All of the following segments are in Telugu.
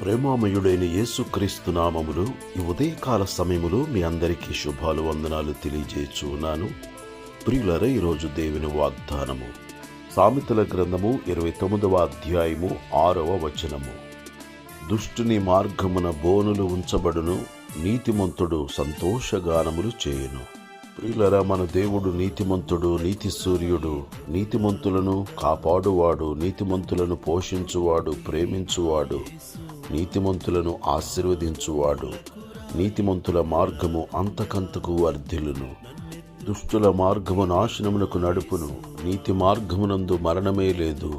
ప్రేమామయుడైన యేసుక్రీస్తు నామములో ఈ ఉదయకాల సమయములో మీ అందరికీ శుభాలు వందనాలు తెలియజేస్తున్నాను. ప్రియులారా, ఈరోజు దేవుని వాగ్దానము సామెతల గ్రంథము 29వ అధ్యాయము 6వ వచనము. దుష్టుని మార్గమున బోనులు ఉంచబడును, నీతిమంతుడు సంతోషగానములు చేయును. ప్రియులారా, మన దేవుడు నీతిమంతుడు, నీతి సూర్యుడు, నీతిమంతులను కాపాడువాడు, నీతిమంతులను పోషించువాడు, ప్రేమించువాడు, నీతిమంతులను ఆశీర్వదించువాడు. నీతిమంతుల మార్గము అంతకంతకు వర్ధిల్లును, దుష్టుల మార్గము నాశనమునకు నడుపును. నీతి మార్గమునందు మరణమే లేదు,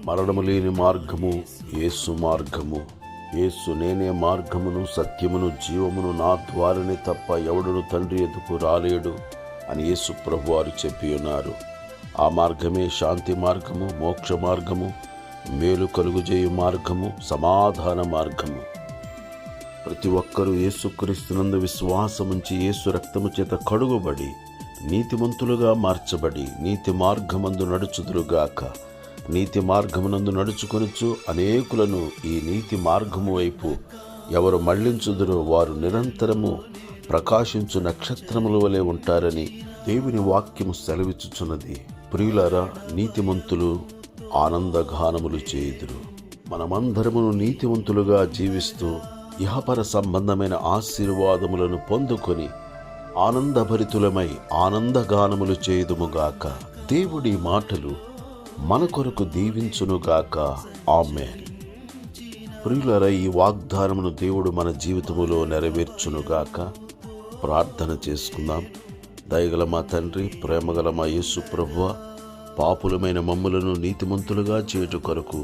మరణము లేని మార్గము యేసు మార్గము. యేసు నేనే మార్గమును, సత్యమును, జీవమును, నా ద్వారానే తప్ప ఎవడును తండ్రి ఎదుకు రాలేడు అని యేసు ప్రభు వారు చెప్పి ఉన్నారు. ఆ మార్గమే శాంతి మార్గము, మోక్ష మార్గము, మేలు కలుగుజేయు మార్గము, సమాధాన మార్గము. ప్రతి ఒక్కరూ యేసుక్రీస్తునందు విశ్వాసముంచి యేసు రక్తము చేత కడుగుబడి నీతిమంతులుగా మార్చబడి నీతి మార్గమందు నడుచుదురుగాక. నీతి మార్గమునందు నడుచుకొనుచు అనేకులను ఈ నీతి మార్గము వైపు ఎవరు మళ్లించుదురో వారు నిరంతరము ప్రకాశించు నక్షత్రముల వలె ఉంటారని దేవుని వాక్యము సెలవిచ్చుచున్నది. ప్రియులారా, నీతిమంతులు ఆనందగానములు చేయుదురు. మనమందరమును నీతివంతులుగా జీవిస్తూ ఇహపర సంబంధమైన ఆశీర్వాదములను పొందుకొని ఆనందభరితులమై ఆనందగానములు చేయుదుముగాక. దేవుడి మాటలు మన కొరకు దీవించునుగాక. ఆమేన్. ప్రియులారా, ఈ వాగ్దానమును దేవుడు మన జీవితములో నెరవేర్చునుగాక. ప్రార్థన చేసుకుందాం. దయగల మా తండ్రి, ప్రేమగల మా యేసు ప్రభువా, పాపులమైన మమ్ములను నీతిమంతులుగా చేయుట కొరకు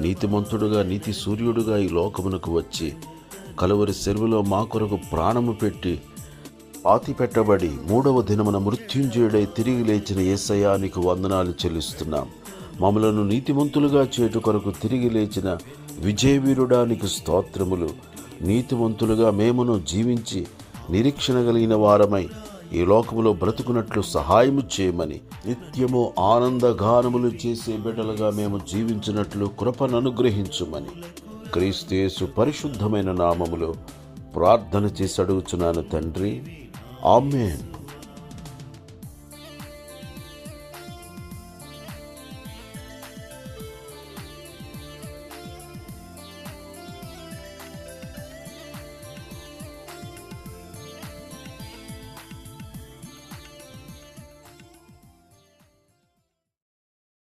నీతిమంతుడుగా, నీతి సూర్యుడుగా ఈ లోకమునకు వచ్చి కలువరి సెరువులో మా కొరకు ప్రాణము పెట్టి పాతి పెట్టబడి 3వ దినమున మృత్యుంజయుడై తిరిగి లేచిన యేసయ్యా, నీకు వందనాలు చెల్లిస్తున్నాం. మమ్మలను నీతిమంతులుగా చేయుట కొరకు తిరిగి లేచిన విజయవీరుడా, నీకు స్తోత్రములు. నీతిమంతులుగా మేమును జీవించి నిరీక్షణ కలిగిన వారమై ఈ లోకములో బ్రతుకున్నట్లు సహాయము చేయమని, నిత్యము ఆనందగానములు చేసే బిడ్డలుగా మేము జీవించినట్లు కృపను అనుగ్రహించుమని క్రీస్తు యేసు పరిశుద్ధమైన నామములో ప్రార్థన చేసి అడుగుచున్నాను తండ్రి. ఆమేన్.